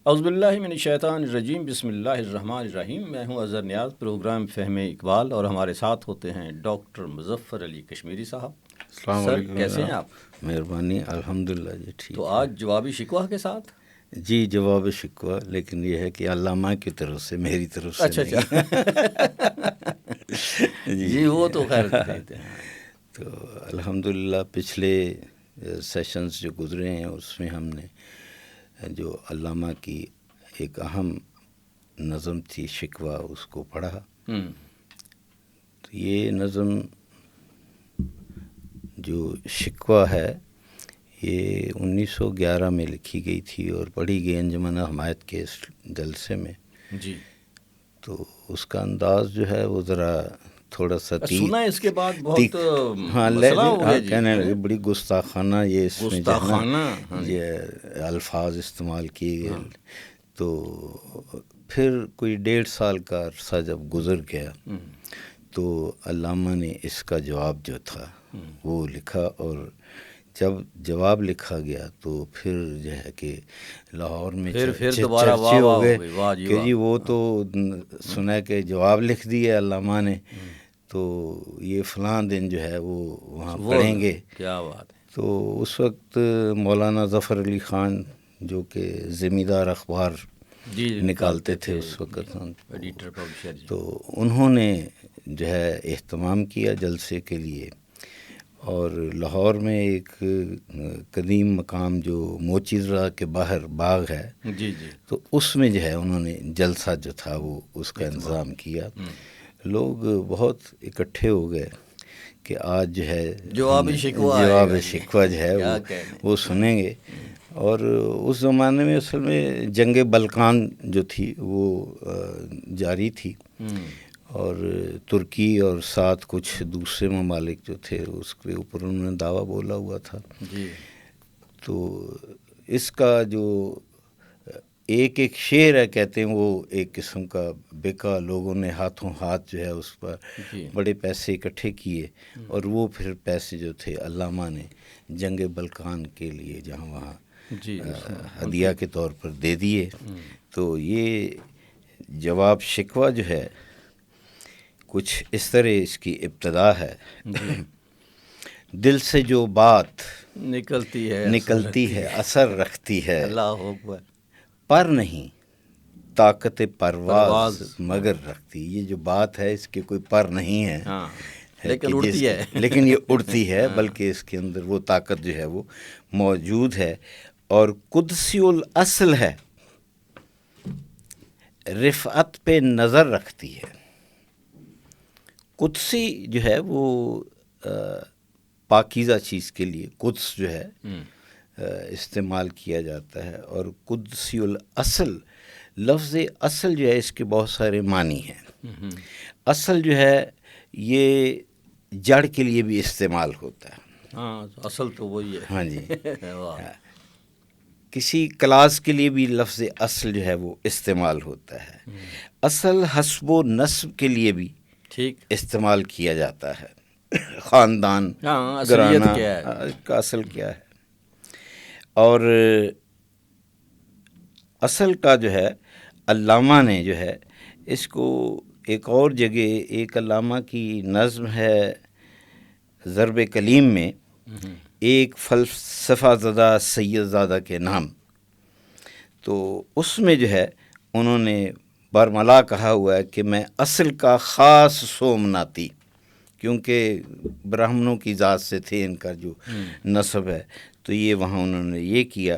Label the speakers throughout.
Speaker 1: اعوذ باللہ من الشیطان الرجیم، بسم اللہ الرحمن الرحیم۔ میں ہوں اظہر نیاز، پروگرام فہم اقبال، اور ہمارے ساتھ ہوتے ہیں ڈاکٹر مظفر علی کشمیری صاحب۔
Speaker 2: السلام
Speaker 1: سر
Speaker 2: علیکم
Speaker 1: کیسے ہیں
Speaker 2: جناب۔
Speaker 1: آپ؟
Speaker 2: مہربانی، الحمدللہ جی
Speaker 1: تو
Speaker 2: ٹھیک ہے
Speaker 1: آج جوابی شکوہ کے ساتھ؟
Speaker 2: جی، جواب شکوہ، لیکن یہ ہے کہ علامہ کی طرف سے، میری طرف سے
Speaker 1: اچھا
Speaker 2: نہیں۔
Speaker 1: جی وہ تو خیر دیتے ہیں۔
Speaker 2: تو الحمدللہ پچھلے سیشنز جو گزرے ہیں اس میں ہم نے جو علامہ کی ایک اہم نظم تھی شکوہ، اس کو پڑھا۔ تو یہ نظم جو شکوہ ہے یہ 1911 میں لکھی گئی تھی اور پڑھی گئی انجمن حمایت کے اس جلسے میں۔
Speaker 1: جی،
Speaker 2: تو اس کا انداز جو ہے وہ ذرا تھوڑا سا
Speaker 1: سنا ہے اس کے بعد بہت مسئلہ ہو گیا جی،
Speaker 2: کہنے لگے بڑی گستاخانہ یہ اس میں جو ہے
Speaker 1: گستاخانہ
Speaker 2: نا یہ الفاظ استعمال کیے گئے۔ تو پھر کوئی 1.5 سال کا عرصہ جب گزر گیا تو علامہ نے اس کا جواب جو تھا وہ لکھا، اور جب جواب لکھا گیا تو پھر جو ہے کہ لاہور میں
Speaker 1: پھر دوبارہ
Speaker 2: چرچے ہو گئے
Speaker 1: واہ جی
Speaker 2: کہ
Speaker 1: واہ۔
Speaker 2: جی وہ تو سنا کہ جواب لکھ دیا علامہ نے، تو یہ فلاں دن جو ہے وہ وہاں پڑھیں گے۔
Speaker 1: کیا بات ہے۔
Speaker 2: تو اس وقت مولانا ظفر علی خان جو کہ زمیندار اخبار
Speaker 1: جی
Speaker 2: نکالتے تھے اس وقت،
Speaker 1: ایڈیٹر پبلشر جی،
Speaker 2: تو انہوں نے جو ہے اہتمام کیا جلسے کے لیے، اور لاہور میں ایک قدیم مقام جو موچی زرا کے باہر باغ ہے،
Speaker 1: جی جی،
Speaker 2: تو اس میں جو ہے انہوں نے جلسہ جو تھا وہ اس کا انتظام کیا۔ لوگ بہت اکٹھے ہو گئے کہ آج جو ہے
Speaker 1: جواب شکوہ
Speaker 2: جو ہے وہ سنیں گے۔ اور اس زمانے میں اصل میں جنگ بلقان جو تھی وہ جاری تھی، اور ترکی اور ساتھ کچھ دوسرے ممالک جو تھے اس کے اوپر انہوں نے دعویٰ بولا ہوا تھا۔
Speaker 1: جی،
Speaker 2: تو اس کا جو ایک شعر ہے کہتے ہیں وہ ایک قسم کا بکا، لوگوں نے ہاتھوں ہاتھ جو ہے اس پر بڑے پیسے اکٹھے کیے، اور وہ پھر پیسے جو تھے علامہ نے جنگ بلقان کے لیے جہاں وہاں ہدیہ کے طور پر دے دیے۔ تو یہ جواب شکوہ جو ہے کچھ اس طرح اس کی ابتدا ہے۔ دل سے جو بات نکلتی ہے اثر رکھتی ہے،
Speaker 1: اللہ اکبر،
Speaker 2: پر نہیں طاقت پرواز مگر رکھتی۔ یہ جو بات ہے اس کے کوئی پر نہیں ہے،
Speaker 1: لیکن اڑتی ہے،
Speaker 2: لیکن یہ اڑتی ہے، بلکہ اس کے اندر وہ طاقت جو ہے وہ موجود ہے، اور قدسی الاصل ہے، رفعت پہ نظر رکھتی ہے۔ قدسی جو ہے وہ پاکیزہ چیز کے لیے قدس جو ہے استعمال کیا جاتا ہے، اور قدسی الاصل، لفظ اصل جو ہے اس کے بہت سارے معنی ہیں۔ اصل جو ہے یہ جڑ کے لیے بھی استعمال ہوتا ہے۔
Speaker 1: ہاں اصل تو وہی ہے۔
Speaker 2: ہاں جی، کسی کلاس کے لیے بھی لفظ اصل جو ہے وہ استعمال ہوتا ہے۔ اصل حسب و نسب کے لیے بھی
Speaker 1: ٹھیک
Speaker 2: استعمال کیا جاتا ہے، خاندان،
Speaker 1: اصلیت کیا
Speaker 2: گھرانہ کا اصل کیا ہے۔ اور اصل کا جو ہے علامہ نے جو ہے اس کو ایک اور جگہ، ایک علامہ کی نظم ہے ضرب کلیم میں، ایک فلسفہ زدہ سید زادہ کے نام، تو اس میں جو ہے انہوں نے برملا کہا ہوا ہے کہ میں اصل کا خاص سومناتی، کیونکہ براہمنوں کی ذات سے تھے ان کا جو نسب ہے، تو یہ وہاں انہوں نے یہ کیا۔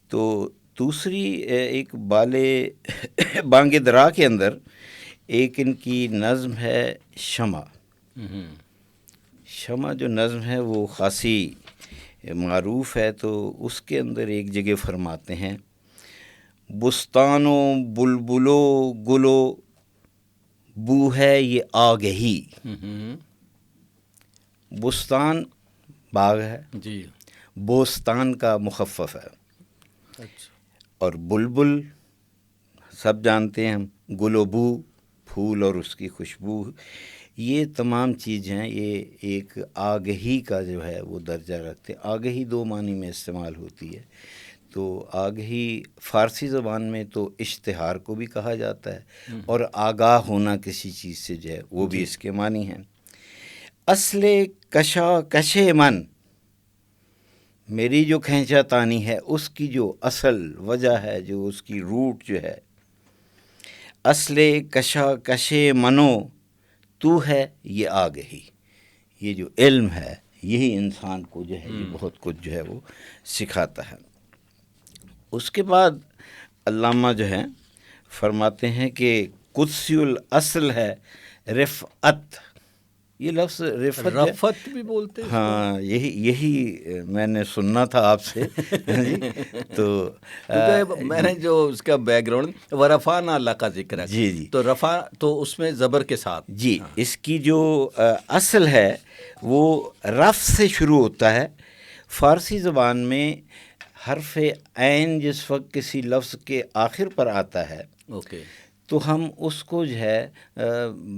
Speaker 2: تو دوسری ایک بالے بانگ درا کے اندر ایک ان کی نظم ہے شمع۔ شمع جو نظم ہے وہ خاصی معروف ہے، تو اس کے اندر ایک جگہ فرماتے ہیں، بستانوں بلبلو گلو بو ہے یہ آگہی۔ بستان باغ ہے
Speaker 1: جی،
Speaker 2: بوستان کا مخفف ہے،
Speaker 1: اچھا،
Speaker 2: اور بلبل سب جانتے ہیں ہم، گل و بو پھول اور اس کی خوشبو، یہ تمام چیزیں یہ ایک آگہی کا جو ہے وہ درجہ رکھتے ہیں۔ آگہی دو معنی میں استعمال ہوتی ہے، تو آگہی فارسی زبان میں تو اشتہار کو بھی کہا جاتا ہے، اور آگاہ ہونا کسی چیز سے جو ہے وہ بھی اس کے معنی ہیں۔ اصل کشا کش من، میری جو کھینچا تانی ہے اس کی جو اصل وجہ ہے، جو اس کی روٹ جو ہے، اصل کشا کش منو تو ہے یہ آگہی، یہ جو علم ہے یہی انسان کو جو ہے یہ بہت کچھ جو ہے وہ سکھاتا ہے۔ اس کے بعد علامہ جو ہے فرماتے ہیں کہ قدسی الاصل ہے رفعت، یہ لفظ
Speaker 1: رفت بھی بولتے ہیں،
Speaker 2: ہاں یہی میں نے سننا تھا آپ سے جی، تو
Speaker 1: کیونکہ میں نے جو اس کا بیک گراؤنڈ ورفعنا اللہ کا ذکر ہے،
Speaker 2: جی
Speaker 1: تو رفع تو اس میں زبر کے ساتھ،
Speaker 2: جی اس کی جو اصل ہے وہ رف سے شروع ہوتا ہے۔ فارسی زبان میں حرف عین جس وقت کسی لفظ کے آخر پر آتا ہے
Speaker 1: اوکے،
Speaker 2: تو ہم اس کو جو ہے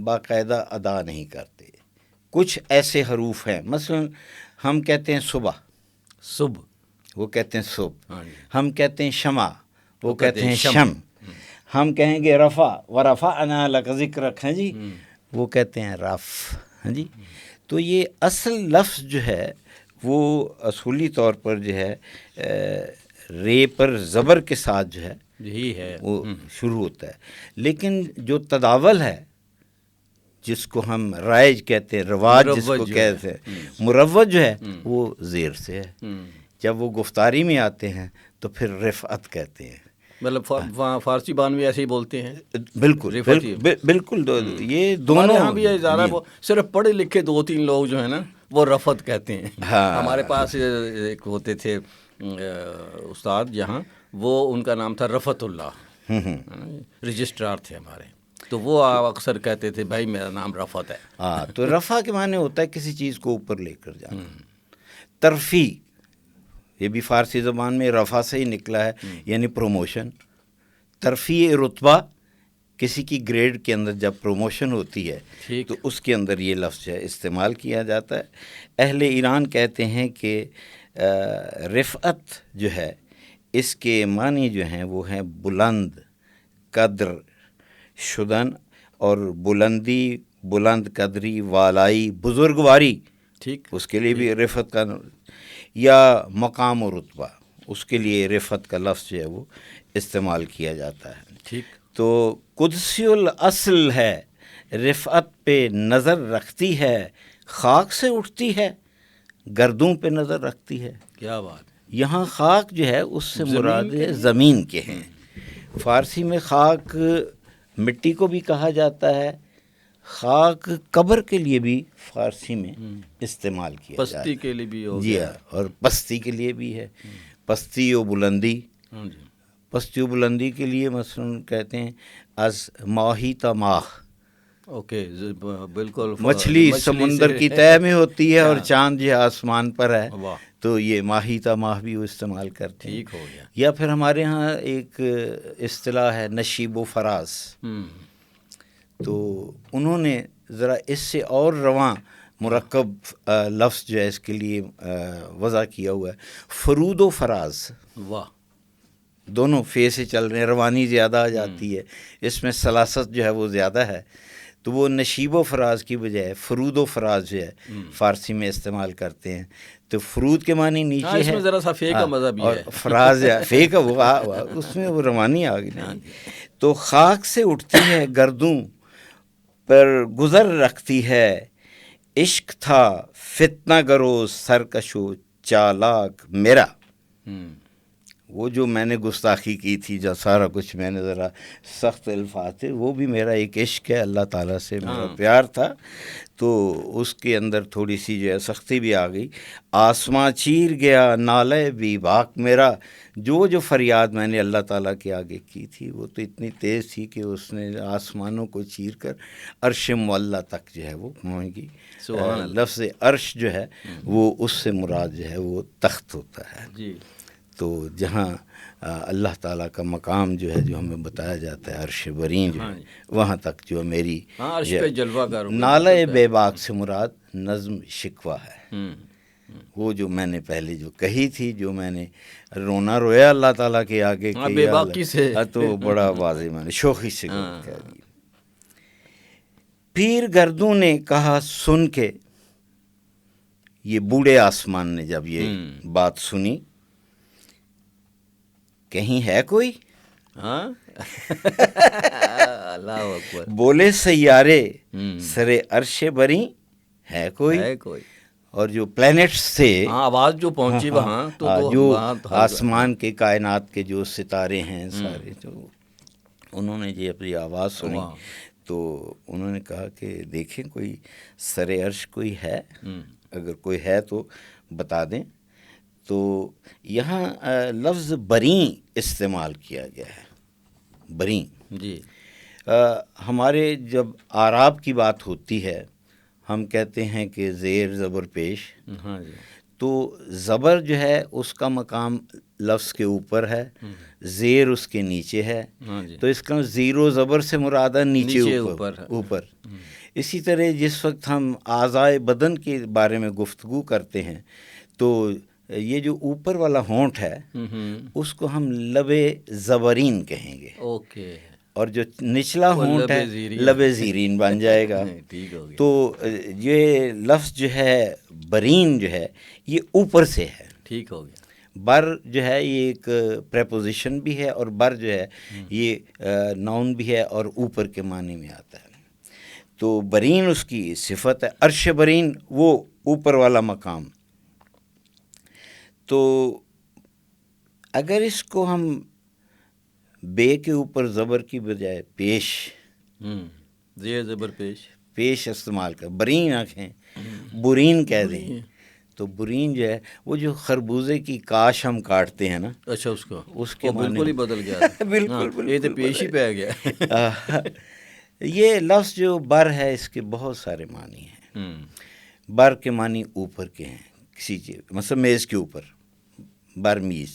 Speaker 2: باقاعدہ ادا نہیں کرتے۔ کچھ ایسے حروف ہیں، مثلا ہم کہتے ہیں صبح،
Speaker 1: صبح،
Speaker 2: وہ کہتے ہیں صبح،
Speaker 1: ہاں جی،
Speaker 2: ہم کہتے ہیں شمع، وہ کہتے ہیں شم، ہم کہیں گے رفع ورفعنا لک ذکرک، ہیں جی، وہ کہتے ہیں رف، ہاں جی۔ تو یہ اصل لفظ جو ہے وہ اصولی طور پر جو ہے رے پر زبر کے ساتھ جو ہے
Speaker 1: یہی ہے
Speaker 2: وہ شروع ہوتا ہے، لیکن جو تداول ہے جس کو ہم رائج کہتے ہیں، رواج جس کو کہتے ہیں، مروج جو ہے وہ زیر سے ہے۔ جب وہ گفتاری میں آتے ہیں تو پھر رفعت کہتے ہیں،
Speaker 1: مطلب فارسی بانوی ایسے ہی بولتے ہیں،
Speaker 2: بالکل بالکل یہ دونوں
Speaker 1: یہاں بھی ہے زیادہ، وہ صرف پڑھے لکھے دو تین لوگ جو ہیں نا وہ رفت کہتے ہیں۔ ہمارے پاس ایک ہوتے تھے استاد جہاں، وہ ان کا نام تھا رفت اللہ، رجسٹرار تھے ہمارے، تو وہ اکثر کہتے تھے بھائی میرا نام رفت ہے۔
Speaker 2: ہاں، تو رفع کے معنی ہوتا ہے کسی چیز کو اوپر لے کر جانا۔ ترفی، یہ بھی فارسی زبان میں رفع سے ہی نکلا ہے، یعنی پروموشن۔ ترفی رتبہ، کسی کی گریڈ کے اندر جب پروموشن ہوتی ہے تو اس کے اندر یہ لفظ ہے استعمال کیا جاتا ہے۔ اہل ایران کہتے ہیں کہ رفعت جو ہے اس کے معنی جو ہیں وہ ہیں بلند، قدر شدن، اور بلندی، بلند قدری، والائی، بزرگواری،
Speaker 1: ٹھیک،
Speaker 2: اس کے لیے بھی رفعت کا، یا مقام و رتبہ، اس کے لیے رفعت کا لفظ جو ہے وہ استعمال کیا جاتا ہے۔
Speaker 1: ٹھیک،
Speaker 2: تو قدسی الاصل ہے، رفعت پہ نظر رکھتی ہے، خاک سے اٹھتی ہے، گردوں پہ نظر رکھتی ہے۔
Speaker 1: کیا بات ہے،
Speaker 2: یہاں خاک جو ہے اس سے مراد ہے زمین کے ہیں۔ فارسی میں خاک مٹی کو بھی کہا جاتا ہے، خاک قبر کے لیے بھی فارسی میں استعمال کیا جاتا ہے،
Speaker 1: پستی کے لیے بھی ہو
Speaker 2: جی
Speaker 1: گیا،
Speaker 2: اور پستی کے لیے بھی ہے، پستی و بلندی۔
Speaker 1: ہاں جی،
Speaker 2: پستی و بلندی کے لیے مثلا کہتے ہیں از ماہی تا ماہ،
Speaker 1: اوکے، بالکل،
Speaker 2: مچھلی سمندر کی تہہ میں ہوتی ہے اور چاند یہ آسمان پر ہے،
Speaker 1: واہ،
Speaker 2: تو یہ ماہی تا ماہ بھی وہ استعمال کرتے ہیں۔
Speaker 1: ٹھیک ہو گیا۔
Speaker 2: یا پھر ہمارے ہاں ایک اصطلاح ہے نشیب و فراز، تو انہوں نے ذرا اس سے اور رواں مرکب لفظ جو ہے اس کے لیے وضع کیا ہوا ہے، فرود و فراز،
Speaker 1: واہ،
Speaker 2: دونوں فے سے چل رہے ہیں، روانی زیادہ آ جاتی ہے، اس میں سلاست جو ہے وہ زیادہ ہے، تو وہ نشیب و فراز کی بجائے فرود و فراز جو ہے فارسی میں استعمال کرتے ہیں۔ تو فرود کے معنی نیچے
Speaker 1: اس
Speaker 2: ہے،
Speaker 1: میں ذرا سا فے کا مزہ بھی
Speaker 2: اور
Speaker 1: ہے،
Speaker 2: فراز ہے فے کا، وہ اس میں وہ روانی آ گئی نہیں۔ تو خاک سے اٹھتی ہے، گردوں پر گزر رکھتی ہے، عشق تھا فتنہ گرو سرکشو چالاک میرا، وہ جو میں نے گستاخی کی تھی، جو سارا کچھ میں نے ذرا سخت الفاظ تھے، وہ بھی میرا ایک عشق ہے، اللہ تعالیٰ سے میرا پیار تھا، تو اس کے اندر تھوڑی سی جو ہے سختی بھی آ گئی۔ آسماں چیر گیا نالے بھی باک میرا، جو فریاد میں نے اللہ تعالیٰ کے آگے کی تھی وہ تو اتنی تیز تھی کہ اس نے آسمانوں کو چیر کر عرش معلیٰ تک جو ہے وہ پہنچ گئی۔ لفظ عرش جو ہے وہ اس سے مراد جو ہے وہ تخت ہوتا ہے،
Speaker 1: جی،
Speaker 2: تو جہاں اللہ تعالیٰ کا مقام جو ہے جو ہمیں بتایا جاتا ہے عرش برین جو ہے، وہاں تک جو میری
Speaker 1: عرش پہ جلوہ گر،
Speaker 2: نالے بے باک سے مراد نظم شکوہ ہے، وہ جو میں نے پہلے جو کہی تھی، جو میں نے رونا رویا اللہ تعالیٰ کے آگے
Speaker 1: بے باکی سے،
Speaker 2: تو بڑا واضح میں نے شوخی سے کہہ دی. پیر گردوں نے کہا سن کے، یہ بوڑھے آسمان نے جب یہ بات سنی، کہیں ہے کوئی؟
Speaker 1: ہاں اللہ اکبر.
Speaker 2: بولے سیارے سرے عرش بری ہے کوئی؟ اور جو پلینٹس تھے،
Speaker 1: آواز جو پہنچی وہاں تو
Speaker 2: جو آسمان کے کائنات کے جو ستارے ہیں سارے، تو انہوں نے یہ اپنی آواز سنی تو انہوں نے کہا کہ دیکھیں کوئی سر عرش کوئی ہے، اگر کوئی ہے تو بتا دیں. تو یہاں لفظ بریں استعمال کیا گیا ہے. بریں
Speaker 1: جی،
Speaker 2: ہمارے جب اعراب کی بات ہوتی ہے ہم کہتے ہیں کہ زیر زبر پیش.
Speaker 1: ہاں جی.
Speaker 2: تو زبر جو ہے اس کا مقام لفظ کے اوپر ہے، زیر اس کے نیچے ہے. تو اس کا زیر و زبر سے مراد ہے نیچے اوپر. اسی طرح جس وقت ہم اعضائے بدن کے بارے میں گفتگو کرتے ہیں تو یہ جو اوپر والا ہونٹ ہے اس کو ہم لب زبرین کہیں گے.
Speaker 1: اوکے.
Speaker 2: اور جو نچلا ہونٹ ہے لب زیرین بن جائے گا. تو یہ لفظ جو ہے برین جو ہے یہ اوپر سے ہے.
Speaker 1: ٹھیک ہو گیا.
Speaker 2: بر جو ہے یہ ایک پریپوزیشن بھی ہے، اور بر جو ہے یہ ناؤن بھی ہے اور اوپر کے معنی میں آتا ہے. تو برین اس کی صفت ہے. عرش برین وہ اوپر والا مقام. تو اگر اس کو ہم بے کے اوپر زبر کی بجائے پیش،
Speaker 1: زیر زبر
Speaker 2: پیش استعمال کر، برین آنکھیں برین کہہ دیں، تو برین جو ہے وہ جو خربوزے کی کاش ہم کاٹتے ہیں نا،
Speaker 1: اچھا اس کے
Speaker 2: بالکل
Speaker 1: ہی بدل گیا. بالکل یہ تو پیش ہی پہ گیا.
Speaker 2: یہ لفظ جو بر ہے اس کے بہت سارے معنی ہیں. بر کے معنی اوپر کے ہیں کسی چیز، مثلا میز کے اوپر بر میز.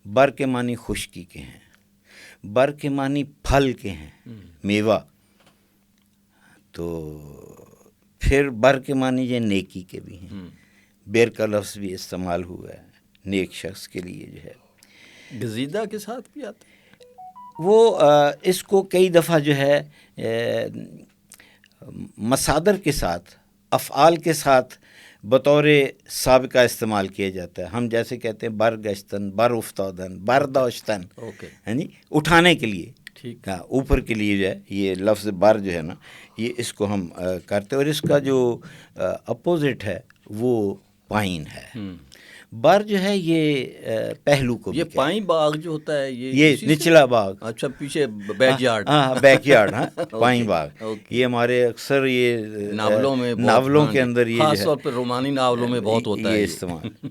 Speaker 2: بر کے معنی خشکی کے ہیں. بر کے معنی پھل کے ہیں، میوہ. تو پھر بر کے معنی یہ نیکی کے بھی ہیں. بیر کا لفظ بھی استعمال ہوا ہے نیک شخص کے لیے جو ہے.
Speaker 1: گزیدہ کے ساتھ بھی آتا ہے
Speaker 2: وہ. اس کو کئی دفعہ جو ہے مصادر کے ساتھ، افعال کے ساتھ بطور سابقہ استعمال کیا جاتا ہے. ہم جیسے کہتے ہیں بر گشتن، بر افتادن، بر داشتن، ہاں جی، اٹھانے کے لیے. ٹھیک. ہاں، اوپر کے لیے جو ہے یہ لفظ بر جو ہے نا، یہ اس کو ہم کرتے ہیں. اور اس کا جو اپوزٹ ہے وہ پائن ہے. بر جو ہے یہ پہلو کو،
Speaker 1: یہ پائن باغ جو ہوتا ہے
Speaker 2: یہ نچلا باغ.
Speaker 1: اچھا، پیچھے بیک یارڈ.
Speaker 2: ہاں، بیک یارڈ. ہاں، پائن باغ. یہ ہمارے اکثر یہ ناولوں کے اندر یہ
Speaker 1: خاص طور پر رومانی ناولوں میں بہت ہوتا ہے
Speaker 2: یہ استعمال.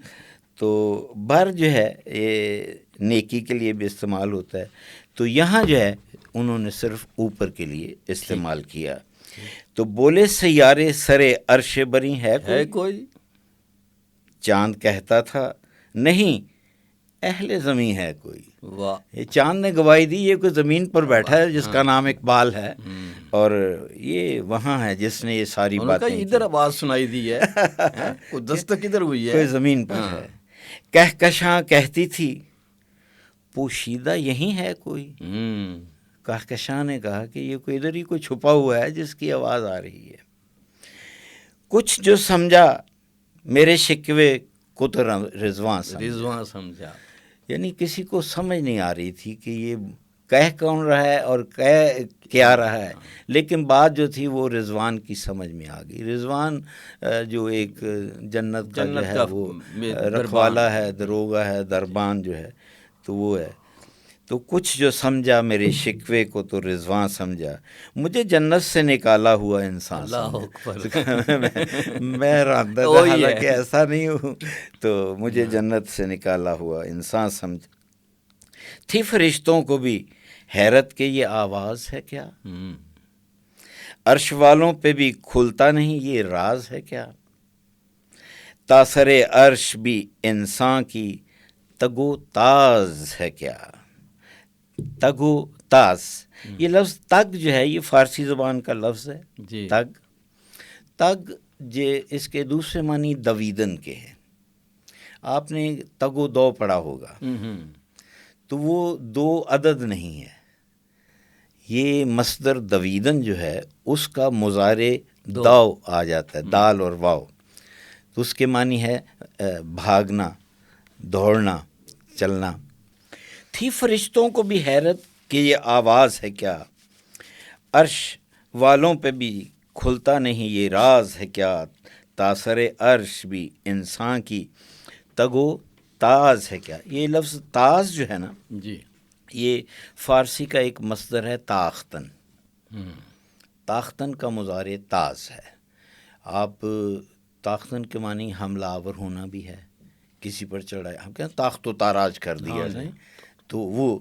Speaker 2: تو بر جو ہے یہ نیکی کے لیے بھی استعمال ہوتا ہے. تو یہاں جو ہے انہوں نے صرف اوپر کے لیے استعمال کیا. تو بولے سیارے سرے عرش بری ہے کوئی؟ چاند کہتا تھا نہیں اہل زمین ہے کوئی.
Speaker 1: واہ.
Speaker 2: یہ چاند نے گواہی دی یہ کوئی زمین پر بیٹھا ہے جس کا نام اقبال ہے، اور یہ وہاں ہے جس نے یہ ساری باتیں کی.
Speaker 1: ادھر آواز سنائی دی ہے، کوئی دستک ادھر ہوئی ہے،
Speaker 2: کوئی زمین پر ہے. کہکشاں کہتی تھی پوشیدہ یہی ہے کوئی. کہکشاں نے کہا کہ یہ کوئی ادھر ہی کوئی چھپا ہوا ہے جس کی آواز آ رہی ہے. کچھ جو سمجھا میرے شکوے کو تو رضواں
Speaker 1: سمجھا.
Speaker 2: یعنی کسی کو سمجھ نہیں آ رہی تھی کہ یہ کہہ کون رہا ہے اور کہہ کیا رہا ہے، لیکن بات جو تھی وہ رضوان کی سمجھ میں آ گئی. رضوان جو ایک جنت کا جو ہے وہ رکھوالا ہے، دروگا ہے، دربان جو ہے، تو وہ ہے. تو کچھ جو سمجھا میرے شکوے کو تو رضوان سمجھا، مجھے جنت سے نکالا ہوا انسان میں راندہ تھا، حالانکہ ایسا نہیں ہوں، تو مجھے جنت سے نکالا ہوا انسان سمجھا. تھی فرشتوں کو بھی حیرت کہ یہ آواز ہے کیا، عرش والوں پہ بھی کھلتا نہیں یہ راز ہے کیا. تاثر عرش بھی انسان کی تگو تاز ہے کیا. تگو تاز، یہ لفظ تگ جو ہے یہ فارسی زبان کا لفظ ہے. تگ اس کے دوسرے معنی دویدن کے ہیں. آپ نے تگ و دو پڑھا ہوگا, تو وہ دو عدد نہیں ہے. یہ مصدر دویدن جو ہے اس کا مضارع دو آ جاتا ہے, دال اور واو. تو اس کے معنی ہے بھاگنا, دوڑنا, چلنا. تھی فرشتوں کو بھی حیرت کہ یہ آواز ہے کیا, عرش والوں پہ بھی کھلتا نہیں یہ راز ہے کیا, تاثر عرش بھی انسان کی تگ و تاز ہے کیا. یہ لفظ تاز جو ہے نا
Speaker 1: جی,
Speaker 2: یہ فارسی کا ایک مصدر ہے تاختن. تاختن کا مضارع تاز ہے. آپ تاختن کے معنی حملہ آور ہونا بھی ہے, کسی پر چڑھایا, ہم کہتے ہیں تاخت و تاراج کر دیا جائے, تو وہ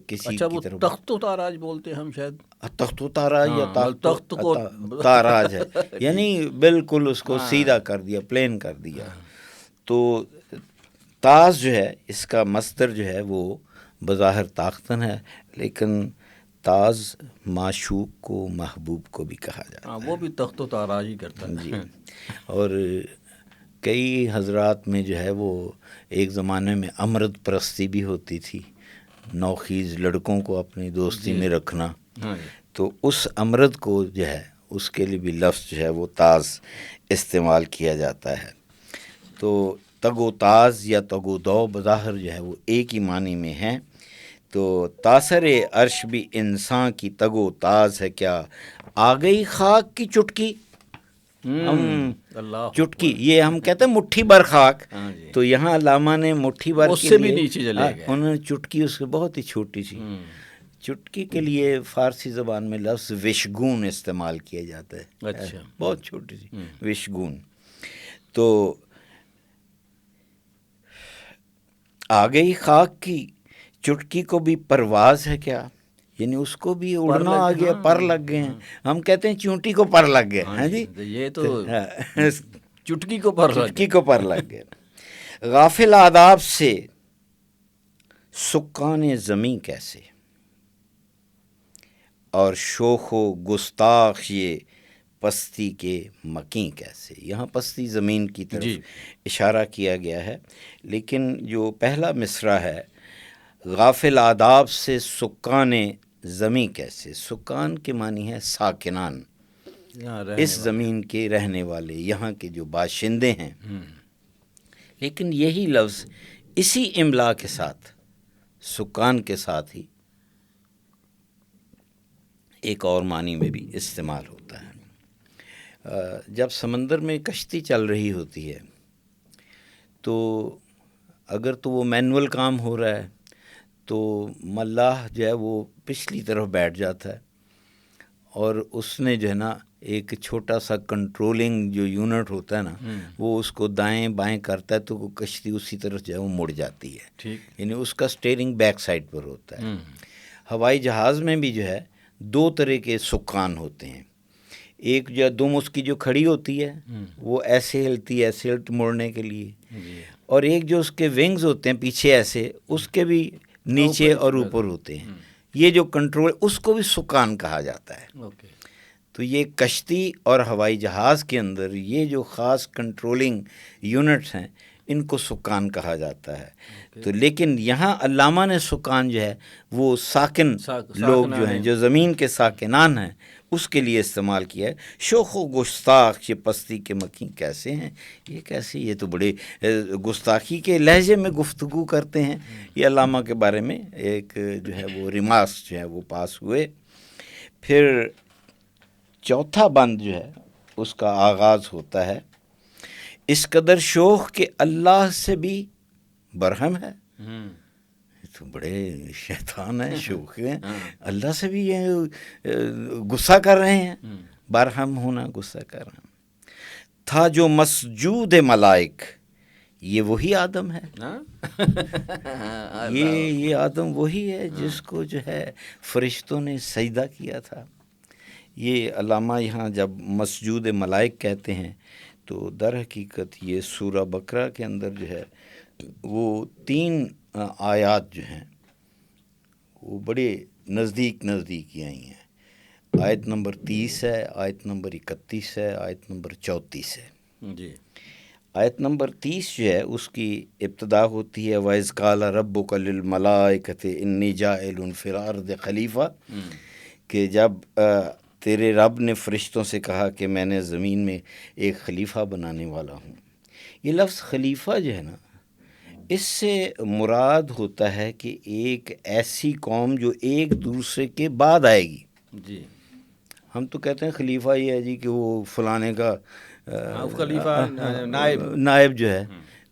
Speaker 2: کسی
Speaker 1: اچھا
Speaker 2: کی
Speaker 1: وہ
Speaker 2: طرف
Speaker 1: تخت و تاراج بولتے ہیں ہم شاید,
Speaker 2: تخت و تاراج یا
Speaker 1: تخت کو
Speaker 2: تاراج ہے, یعنی بالکل اس کو سیدھا کر دیا, پلین کر دیا. تو تاز جو ہے اس کا مصدر جو ہے وہ بظاہر تاختن ہے, لیکن تاز معشوق کو, محبوب کو بھی کہا جاتا ہے.
Speaker 1: وہ بھی تخت و تاراج ہی کرتا ہے.
Speaker 2: جی, اور کئی حضرات میں جو ہے وہ ایک زمانے میں امرد پرستی بھی ہوتی تھی, نوخیز لڑکوں کو اپنی دوستی میں رکھنا. تو اس امرد کو جو ہے اس کے لیے بھی لفظ جو ہے وہ تاز استعمال کیا جاتا ہے. تو تگ و تاز یا تگ و دو بظاہر جو ہے وہ ایک ہی معنی میں ہیں. تو تاثر عرش بھی انسان کی تگ و تاز ہے کیا, آ گئی خاک کی چٹکی. چٹکی یہ ہم کہتے ہیں مٹھی بھر خاک, تو یہاں علامہ نے مٹھی بھر
Speaker 1: اس سے بھی نیچے چلے گئے,
Speaker 2: انہوں نے چٹکی اس سے بہت ہی چھوٹی سی چٹکی کے لیے فارسی زبان میں لفظ وشگون استعمال کیا جاتا ہے.
Speaker 1: اچھا,
Speaker 2: بہت چھوٹی سی وشگون. تو آ گئی خاک کی چٹکی کو بھی پرواز ہے کیا, یعنی اس کو بھی اڑنا آ گیا, پر لگ گئے ہیں. ہم کہتے ہیں چونٹی کو پر لگ گئے. ہاں جی,
Speaker 1: یہ تو چٹکی کو پر لگ,
Speaker 2: چٹکی کو پر لگ گئے. غافل آداب سے سکان زمیں کیسے, اور شوخ و گستاخ یہ پستی کے مکیں کیسے. یہاں پستی زمین کی طرف اشارہ کیا گیا ہے, لیکن جو پہلا مصرع ہے غافل آداب سے سکان زمیں کیسے, سکان کے معنی ہے ساکنان, اس زمین کے رہنے والے, یہاں کے جو باشندے ہیں. لیکن یہی لفظ اسی املا کے ساتھ, سکان کے ساتھ ہی ایک اور معنی میں بھی استعمال ہوتا ہے. جب سمندر میں کشتی چل رہی ہوتی ہے تو اگر تو وہ مینول کام ہو رہا ہے تو ملاح جو ہے وہ پچھلی طرف بیٹھ جاتا ہے, اور اس نے جو ہے نا ایک چھوٹا سا کنٹرولنگ جو یونٹ ہوتا ہے نا, وہ اس کو دائیں بائیں کرتا ہے, تو وہ کشتی اسی طرف جو ہے وہ مڑ جاتی ہے. یعنی اس کا سٹیئرنگ بیک سائڈ پر ہوتا ہے. ہوائی جہاز میں بھی جو ہے دو طرح کے سکان ہوتے ہیں. ایک جو دم اس کی جو کھڑی ہوتی ہے وہ ایسے ہلتی ہے, ایسے مڑنے کے لیے, اور ایک جو اس کے ونگز ہوتے ہیں پیچھے ایسے, اس کے بھی نیچے اور اوپر ہوتے ہیں. یہ جو کنٹرول, اس کو بھی سکان کہا جاتا ہے. تو یہ کشتی اور ہوائی جہاز کے اندر یہ جو خاص کنٹرولنگ یونٹس ہیں ان کو سکان کہا جاتا ہے. تو لیکن یہاں علامہ نے سکان جو ہے وہ ساکن لوگ جو ہیں, جو زمین کے ساکنان ہیں, اس کے لیے استعمال کیا ہے. شوخ و گستاخ یہ پستی کے مکیں کیسے ہیں, یہ کیسے, یہ تو بڑے گستاخی کے لہجے میں گفتگو کرتے ہیں. یہ علامہ کے بارے میں ایک جو ہے وہ ریمارکس جو ہے وہ پاس ہوئے. پھر چوتھا بند جو ہے اس کا آغاز ہوتا ہے, اس قدر شوخ کہ اللہ سے بھی برہم ہے. تو بڑے شیطان ہیں, شوخ ہیں, اللہ سے بھی یہ غصہ کر رہے ہیں. برہم ہونا, غصہ کر رہے ہیں. تھا جو مسجود ملائک, یہ وہی آدم ہے. یہ آدم وہی ہے جس کو جو ہے فرشتوں نے سجدہ کیا تھا. یہ علامہ یہاں جب مسجود ملائک کہتے ہیں تو در حقیقت یہ سورہ بقرہ کے اندر جو ہے وہ 3 آیات جو ہیں وہ بڑے نزدیک آئی ہیں. آیت نمبر 30 ہے، آیت نمبر 31 ہے، آیت نمبر 34 ہے۔
Speaker 1: جی،
Speaker 2: آیت نمبر 30 جو ہے اس کی ابتدا ہوتی ہے وَإِذْ قَالَ رَبُّكَ لِلْمَلَائِكَةِ إِنِّي جَاعِلٌ فِي الْأَرْضِ خلیفہ، کہ جب تیرے رب نے فرشتوں سے کہا کہ میں نے زمین میں ایک خلیفہ بنانے والا ہوں۔ یہ لفظ خلیفہ جو ہے نا، اس سے مراد ہوتا ہے کہ ایک ایسی قوم جو ایک دوسرے کے بعد آئے گی۔
Speaker 1: جی،
Speaker 2: ہم تو کہتے ہیں خلیفہ یہ ہے جی کہ وہ فلانے کا
Speaker 1: خلیفہ
Speaker 2: نائب جو ہے،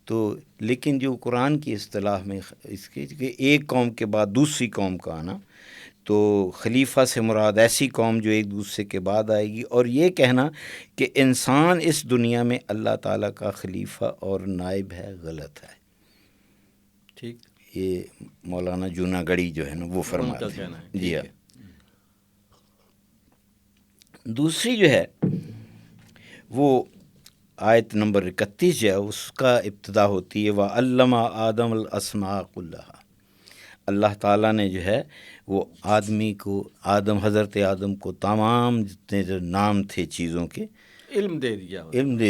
Speaker 2: تو لیکن جو قرآن کی اصطلاح میں اس کے کہ ایک قوم کے بعد دوسری قوم کا آنا، تو خلیفہ سے مراد ایسی قوم جو ایک دوسرے کے بعد آئے گی۔ اور یہ کہنا کہ انسان اس دنیا میں اللہ تعالیٰ کا خلیفہ اور نائب ہے، غلط ہے۔
Speaker 1: ٹھیک،
Speaker 2: یہ مولانا جوناگڑھی جو ہے نا وہ فرماتے ہیں۔ جی ہاں۔ دوسری جو ہے وہ آیت نمبر 31 جو ہے اس کا ابتدا ہوتی ہے وَعَلَّمَ آدَمَ الْأَسْمَاءَ كُلَّهَا۔ اللہ تعالیٰ نے جو ہے وہ آدمی کو، حضرت آدم کو تمام جتنے جو نام تھے چیزوں کے
Speaker 1: علم دے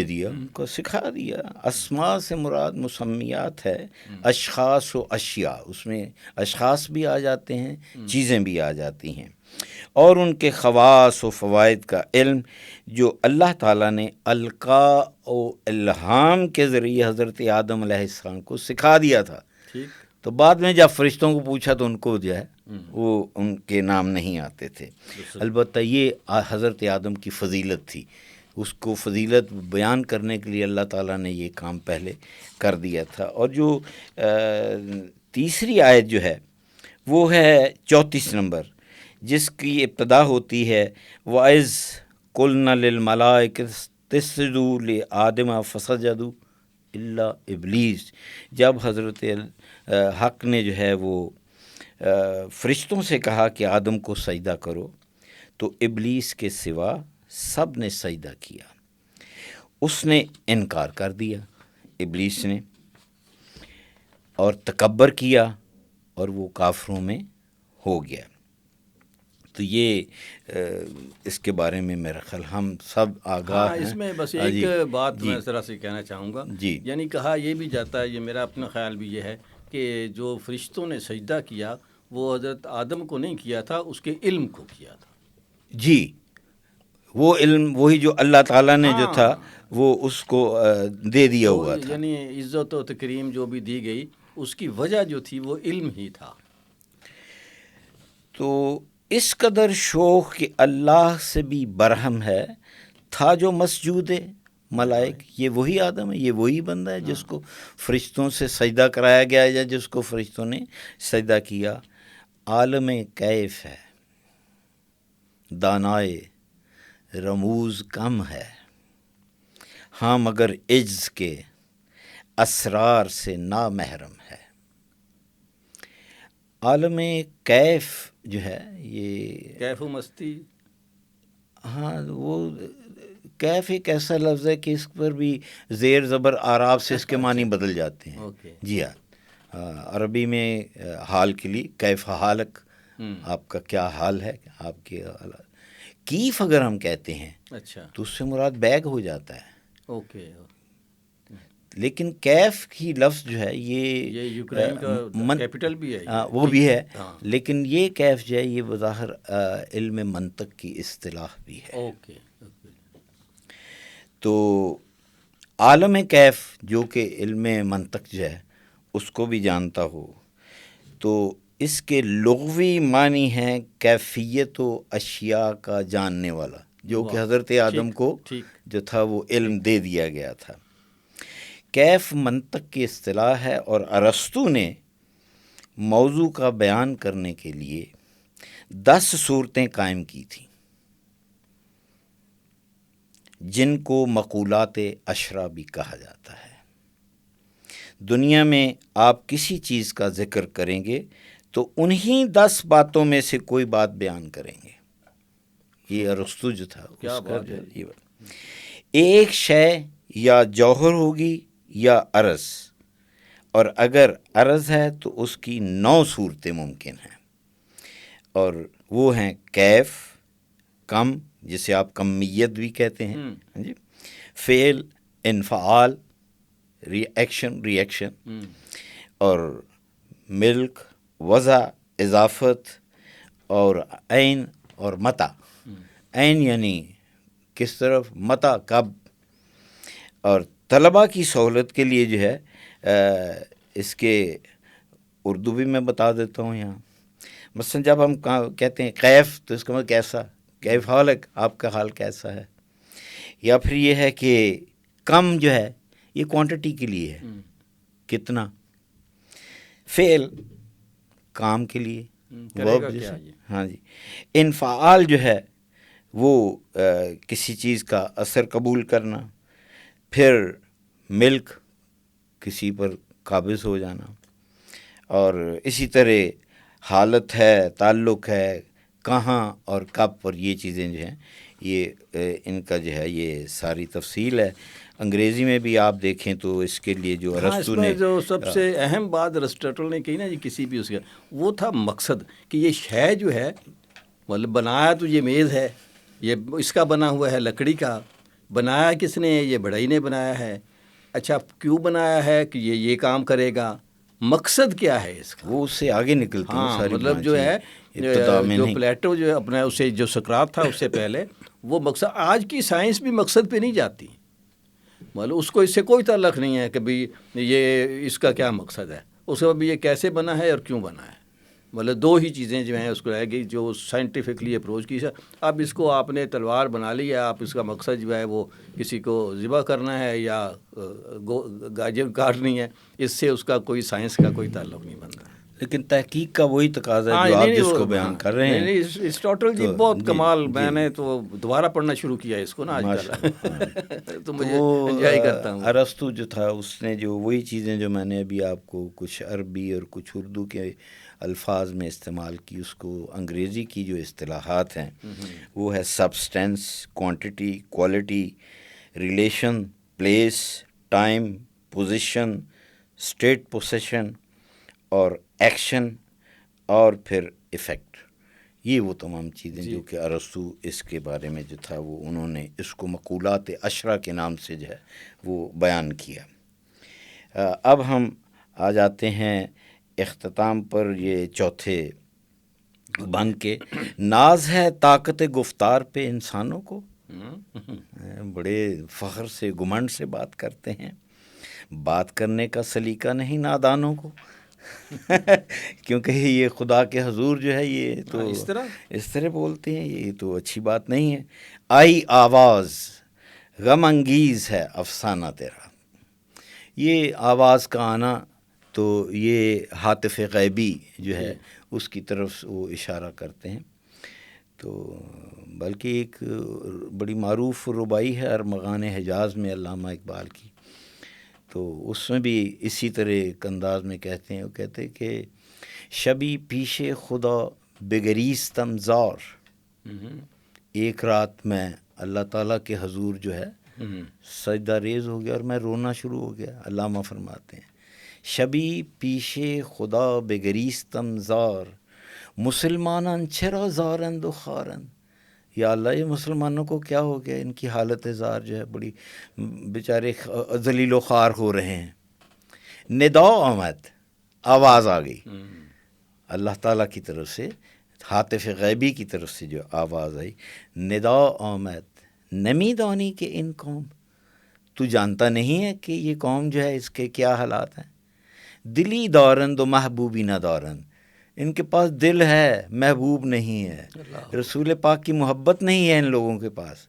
Speaker 1: دیا،
Speaker 2: ان کو سکھا دیا۔ اسماء سے مراد مسمیات ہے، اشخاص و اشیاء، اس میں اشخاص بھی آ جاتے ہیں، چیزیں بھی آ جاتی ہیں، اور ان کے خواص و فوائد کا علم جو اللہ تعالیٰ نے القاء و الہام کے ذریعے حضرت آدم علیہ السلام کو سکھا دیا تھا۔
Speaker 1: ٹھیک،
Speaker 2: تو بعد میں جب فرشتوں کو پوچھا تو ان کو جو ہے وہ ان کے نام نہیں آتے تھے۔ البتہ یہ حضرت آدم کی فضیلت تھی، اس کو فضیلت بیان کرنے کے لیے اللہ تعالیٰ نے یہ کام پہلے کر دیا تھا۔ اور جو تیسری آیت جو ہے وہ ہے 34 نمبر، جس کی ابتدا ہوتی ہے وَإِذْ قُلْنَا لِلْمَلَائِكَةِ اسْجُدُوا لِآدَمَ فَسَجَدُوا إِلَّا إِبْلِيسَ۔ جب حضرت حق نے جو ہے وہ فرشتوں سے کہا کہ آدم کو سجدہ کرو، تو ابلیس کے سوا سب نے سجدہ کیا، اس نے انکار کر دیا ابلیس نے، اور تکبر کیا، اور وہ کافروں میں ہو گیا۔ تو یہ اس کے بارے میں میرا خیال ہم سب آگاہ ہیں۔
Speaker 1: اس میں بس ایک بات میں ذرا سے کہنا چاہوں گا، یعنی کہا یہ بھی جاتا ہے، یہ میرا اپنا خیال بھی یہ ہے کہ جو فرشتوں نے سجدہ کیا وہ حضرت آدم کو نہیں کیا تھا، اس کے علم کو کیا تھا۔
Speaker 2: جی، وہ علم وہی جو اللہ تعالیٰ نے جو تھا وہ اس کو دے دیا ہوا تھا،
Speaker 1: یعنی عزت و تکریم جو بھی دی گئی اس کی وجہ جو تھی وہ علم ہی تھا۔
Speaker 2: تو اس قدر شوق کہ اللہ سے بھی برہم ہے تھا جو مسجود ملائک، یہ وہی آدم ہے، یہ وہی بندہ ہے جس کو فرشتوں سے سجدہ کرایا گیا یا جس کو فرشتوں نے سجدہ کیا۔ عالم کیف ہے، دانائے رموز کم ہے، ہاں مگر عجز کے اسرار سے نامحرم ہے۔ عالم کیف جو ہے، یہ
Speaker 1: کیف و مستی،
Speaker 2: ہاں وہ کیف ایک ایسا لفظ ہے کہ اس پر بھی زیر زبر آراب سے اس کے معنی بدل جاتے ہیں۔ جی ہاں، عربی میں حال کے لیے کیف حالک، آپ کا کیا حال ہے، آپ کے کیف اگر ہم کہتے ہیں تو اس سے مراد بیگ ہو جاتا ہے۔ لیکن کیف کی لفظ جو ہے یہ
Speaker 1: یوکرین کا کیپٹل بھی ہے،
Speaker 2: وہ بھی ہے، لیکن یہ کیف جو ہے یہ بظاہر علم منطق کی اصطلاح بھی ہے۔ تو عالم کیف جو کہ علم منطق جو ہے اس کو بھی جانتا ہو، تو اس کے لغوی معنی ہیں کیفیت و اشیاء کا جاننے والا، جو کہ حضرت آدم کو جو تھا وہ علم دے دیا گیا تھا۔ کیف منطق کی اصطلاح ہے، اور ارسطو نے موضوع کا بیان کرنے کے لیے 10 صورتیں قائم کی تھیں، جن کو مقولات عشرہ بھی کہا جاتا ہے۔ دنیا میں آپ کسی چیز کا ذکر کریں گے تو انہی 10 باتوں میں سے کوئی بات بیان کریں گے۔ یہ ارسطو جو تھا اس کا جو ایک شے یا جوہر ہوگی یا عرض، اور اگر عرض ہے تو اس کی 9 صورتیں ممکن ہیں، اور وہ ہیں کیف، کم جسے آپ کمیت بھی کہتے ہیں جی، فعل، انفعال، ری ایکشن، اور ملک، وضع، اضافت، اور عین اور متا۔ عین یعنی کس طرف، متا کب۔ اور طلباء کی سہولت کے لیے جو ہے اس کے اردو بھی میں بتا دیتا ہوں یہاں۔ مثلا جب ہم کہتے ہیں کیف، تو اس کا مطلب کیسا، کیف حالک، آپ کا حال کیسا ہے۔ یا پھر یہ ہے کہ کم جو ہے یہ کوانٹٹی کے لیے ہے، کتنا۔ فعل کام کے لیے، ورب جیسے، ہاں جی۔ انفعال جو ہے وہ کسی چیز کا اثر قبول کرنا۔ پھر ملک، کسی پر قابض ہو جانا۔ اور اسی طرح حالت ہے، تعلق ہے، کہاں اور کب، اور یہ چیزیں جو ہیں یہ ان کا جو ہے یہ ساری تفصیل ہے۔ انگریزی میں بھی آپ دیکھیں تو اس کے لیے جو ارسطو نے،
Speaker 1: جو سب سے اہم بات ارسطاٹل نے کہی نا جی کسی بھی اس کا، وہ تھا مقصد، کہ یہ شے جو ہے مطلب بنایا تو یہ میز ہے، یہ اس کا بنا ہوا ہے لکڑی کا، بنایا کس نے، یہ بڑھئی نے بنایا ہے۔ اچھا کیوں بنایا ہے کہ یہ کام کرے گا، مقصد کیا ہے اس کا،
Speaker 2: وہ اس سے آگے نکلتی ہیں ساری
Speaker 1: مطلب جو ہے جو پلیٹو جو ہے اپنا اسے جو سقراط تھا اس سے پہلے وہ مقصد، آج کی سائنس بھی مقصد پہ نہیں جاتی، مطلب اس کو اس سے کوئی تعلق نہیں ہے کہ بھئی یہ اس کا کیا مقصد ہے، اس کا بھی یہ کیسے بنا ہے اور کیوں بنا ہے۔ مطلب دو ہی چیزیں جو ہیں اس کو رہ گئی جو سائنٹیفکلی اپروچ کی ہے۔ اب اس کو آپ نے تلوار بنا لی ہے، آپ اس کا مقصد جو ہے وہ کسی کو ذبح کرنا ہے یا گاجر کاٹنی ہے، اس سے اس کا کوئی سائنس کا کوئی تعلق نہیں بنتا۔
Speaker 2: لیکن تحقیق کا وہی تقاضا ہے جو آپ جس کو بیان کر رہے ہیں۔
Speaker 1: ارسطاٹل جی بہت کمال، میں نے تو دوبارہ پڑھنا شروع کیا اس کو نا آج کل، تو مجھے انجوائے کرتا ہوں۔
Speaker 2: ارسطو جو تھا اس نے جو وہی چیزیں جو میں نے ابھی آپ کو کچھ عربی اور کچھ اردو کے الفاظ میں استعمال کی، اس کو انگریزی کی جو اصطلاحات ہیں وہ ہے substance, quantity, quality, relation, place, time, position, state پوسیشن، اور ایکشن، اور پھر ایفیکٹ۔ یہ وہ تمام چیزیں جو کہ ارسطو اس کے بارے میں جو تھا وہ انہوں نے اس کو مقولات عشرہ کے نام سے جو ہے وہ بیان کیا۔ اب ہم آ جاتے ہیں اختتام پر، یہ چوتھے بند کے، ناز ہے طاقت گفتار پہ انسانوں کو، بڑے فخر سے گھمنڈ سے بات کرتے ہیں، بات کرنے کا سلیقہ نہیں نادانوں کو، کیونکہ یہ خدا کے حضور جو ہے یہ تو اس طرح بولتے ہیں، یہ تو اچھی بات نہیں ہے۔ آئی آواز غم انگیز ہے افسانہ تیرا، یہ آواز کا آنا تو یہ ہاتف غیبی جو ہے اس کی طرف وہ اشارہ کرتے ہیں۔ تو بلکہ ایک بڑی معروف ربائی ہے ارمغان حجاز میں علامہ اقبال کی، تو اس میں بھی اسی طرح ایک انداز میں کہتے ہیں، وہ کہتے ہیں کہ شبی پیش خدا بگریستم زار، ایک رات میں اللہ تعالیٰ کے حضور جو ہے سجدہ ریز ہو گیا اور میں رونا شروع ہو گیا۔ علامہ فرماتے ہیں شبی پیش خدا بگریستم زار، مسلمانان چرا زارند و خارند، یا اللہ یہ مسلمانوں کو کیا ہو گیا، ان کی حالت زار جو ہے بڑی بیچارے ذلیل و خوار ہو رہے ہیں۔ ندا آمد، آواز آ گئی اللہ تعالیٰ کی طرف سے، ہاتف غیبی کی طرف سے جو آواز آئی، ندا آمد نمی دانی کہ ان قوم، تو جانتا نہیں ہے کہ یہ قوم جو ہے اس کے کیا حالات ہیں، دلی دارند و محبوبی نہ دارند، ان کے پاس دل ہے محبوب نہیں ہے، رسول پاک کی محبت نہیں ہے ان لوگوں کے پاس،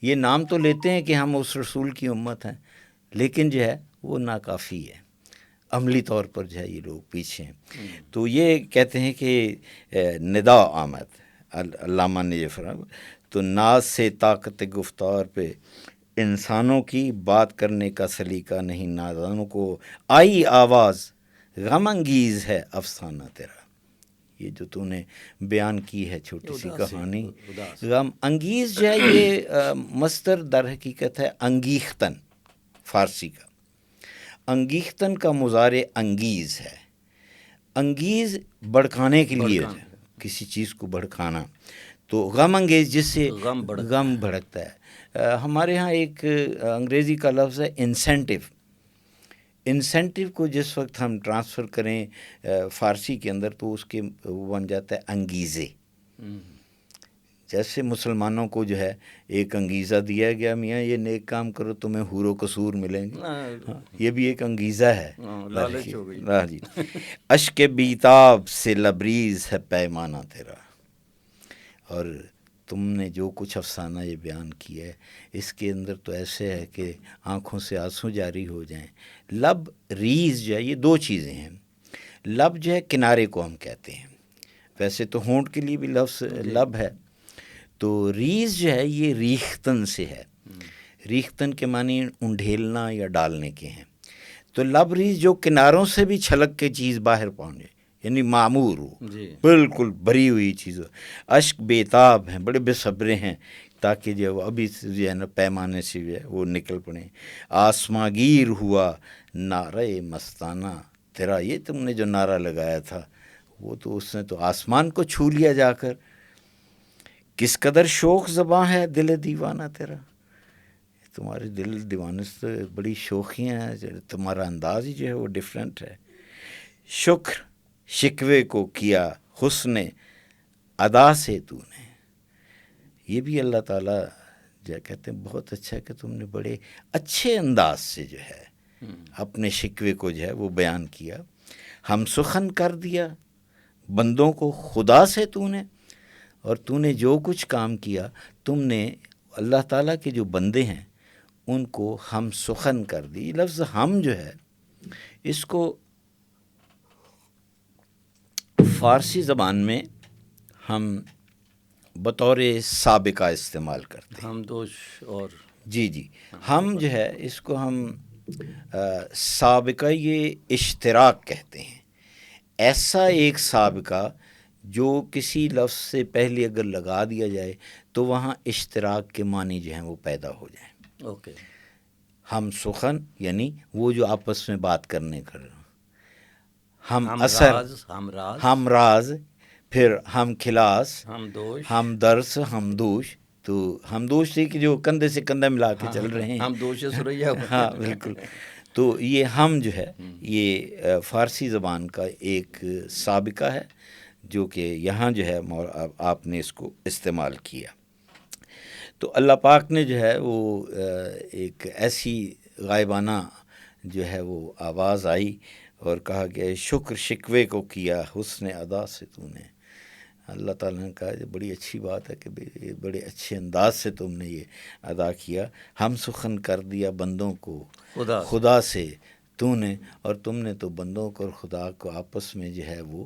Speaker 2: یہ نام تو لیتے ہیں کہ ہم اس رسول کی امت ہیں لیکن جو ہے وہ ناکافی ہے، عملی طور پر جو ہے یہ لوگ پیچھے ہیں۔ تو یہ کہتے ہیں کہ ندا آمد، علامہ نے یہ فرمایا، تو ناز سے طاقت گفتار پہ انسانوں کی بات کرنے کا سلیقہ نہیں نادانوں کو، آئی آواز غم انگیز ہے افسانہ تیرا، یہ جو تو نے بیان کی ہے چھوٹی سی کہانی، غم انگیز جو ہے یہ مصدر در حقیقت ہے انگیختن، فارسی کا انگیختن کا مضارع انگیز ہے، انگیز بھڑکانے کے لیے کسی چیز کو بھڑکانا، تو غم انگیز جس سے
Speaker 1: غم
Speaker 2: بھڑکتا ہے. ہمارے ہاں ایک انگریزی کا لفظ ہے انسینٹیو. انسینٹیو کو جس وقت ہم ٹرانسفر کریں فارسی کے اندر تو اس کے وہ بن جاتا ہے انگیزے. جیسے مسلمانوں کو جو ہے ایک انگیزہ دیا گیا، میاں یہ نیک کام کرو تمہیں حور و قصور ملیں گے، یہ بھی ایک انگیزہ ہے.
Speaker 1: لالچ ہو گئی.
Speaker 2: جی. اشک بیتاب سے لبریز ہے پیمانہ تیرا. اور تم نے جو کچھ افسانہ یہ بیان کیا ہے اس کے اندر تو ایسے ہے کہ آنکھوں سے آنسو جاری ہو جائیں. لب ریز جو ہے یہ دو چیزیں ہیں. لب جو ہے کنارے کو ہم کہتے ہیں، ویسے تو ہونٹ کے لیے بھی لفظ لب ہے. تو ریز جو ہے یہ ریختن سے ہے. ریختن کے معنی انڈھیلنا یا ڈالنے کے ہیں. تو لب ریز جو کناروں سے بھی چھلک کے چیز باہر پہنچے، یعنی معمور ہو، بالکل بھری ہوئی چیز ہو. اشک بیتاب ہیں، بڑے بے صبرے ہیں تاکہ جو ابھی جو ہے نا پیمانے سے جو ہے وہ نکل پڑیں. آسماگیر ہوا نعرہ مستانہ تیرا. یہ تم نے جو نعرہ لگایا تھا وہ تو اس نے تو آسمان کو چھو لیا جا کر. کس قدر شوق زباں ہے دل دیوانہ تیرا. تمہارے دل دیوانے سے بڑی شوخیاں ہیں، تمہارا انداز ہی جو ہے وہ ڈیفرنٹ ہے. شکر شکوے کو کیا حسن ادا سے تو نے. یہ بھی اللہ تعالیٰ جو کہتے ہیں بہت اچھا ہے کہ تم نے بڑے اچھے انداز سے جو ہے اپنے شکوے کو جو ہے وہ بیان کیا. ہم سخن کر دیا بندوں کو خدا سے تو نے. اور تو نے جو کچھ کام کیا تم نے اللہ تعالیٰ کے جو بندے ہیں ان کو ہم سخن کر دی. لفظ ہم جو ہے اس کو فارسی زبان میں ہم بطور سابقہ استعمال کرتے ہیں.
Speaker 1: ہم دوش اور
Speaker 2: جی ہم جو ہے اس کو ہم سابقہ یہ اشتراک کہتے ہیں. ایسا ایک سابقہ جو کسی لفظ سے پہلے اگر لگا دیا جائے تو وہاں اشتراک کے معنی جو ہیں وہ پیدا ہو جائیں.
Speaker 1: اوکے.
Speaker 2: ہم سخن یعنی وہ جو آپس میں بات کرنے کر رہے ہیں. ہم
Speaker 1: اثر،
Speaker 2: ہم راز، پھر ہم خلاص،
Speaker 1: ہم
Speaker 2: درس، ہم دوش. تو ہم دوش سے کہ جو کندھے سے کندھا ملا کے چل رہے ہیں،
Speaker 1: ہم دوش سریا.
Speaker 2: ہاں بالکل. تو یہ ہم جو ہے یہ فارسی زبان کا ایک سابقہ ہے جو کہ یہاں جو ہے آپ نے اس کو استعمال کیا. تو اللہ پاک نے جو ہے وہ ایک ایسی غائبانہ جو ہے وہ آواز آئی اور کہا کہ شکر شکوے کو کیا حسن ادا سے تو نے. اللہ تعالیٰ نے کہا بڑی اچھی بات ہے کہ بڑے اچھے انداز سے تم نے یہ ادا کیا. ہم سخن کر دیا بندوں کو خدا سے تو نے. اور تم نے تو بندوں کو اور خدا کو آپس میں جو ہے وہ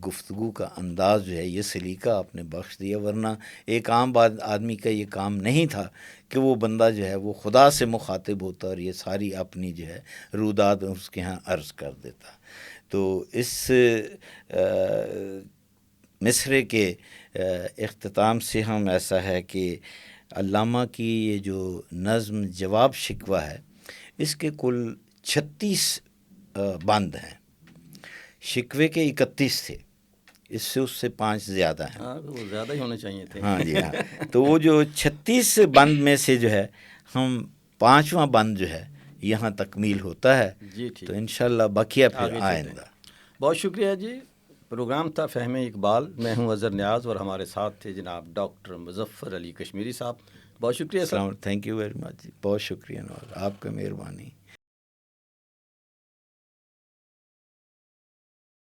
Speaker 2: گفتگو کا انداز جو ہے یہ سلیقہ آپ نے بخش دیا. ورنہ ایک عام آدمی کا یہ کام نہیں تھا کہ وہ بندہ جو ہے وہ خدا سے مخاطب ہوتا اور یہ ساری اپنی جو ہے روداد اس کے ہاں عرض کر دیتا. تو اس مصرے کے اختتام سے ہم ایسا ہے کہ علامہ کی یہ جو نظم جواب شکوہ ہے اس کے کل 36 بند ہیں. شکوے کے 31 تھے، اس سے 5 زیادہ ہیں.
Speaker 1: وہ زیادہ ہی ہونے چاہیے تھے.
Speaker 2: ہاں جی ہاں. تو وہ جو 36 بند میں سے جو ہے ہم 5واں بند جو ہے یہاں تکمیل ہوتا ہے.
Speaker 1: جی ٹھیک.
Speaker 2: تو انشاءاللہ بقیہ پھر آئندہ.
Speaker 1: بہت شکریہ جی. پروگرام تھا فہم اقبال. میں ہوں اظہر نیاز اور ہمارے ساتھ تھے جناب ڈاکٹر مظفر علی کشمیری صاحب. بہت شکریہ sir.
Speaker 2: Thank you very much. بہت شکریہ نواز، آپ کا مہربانی.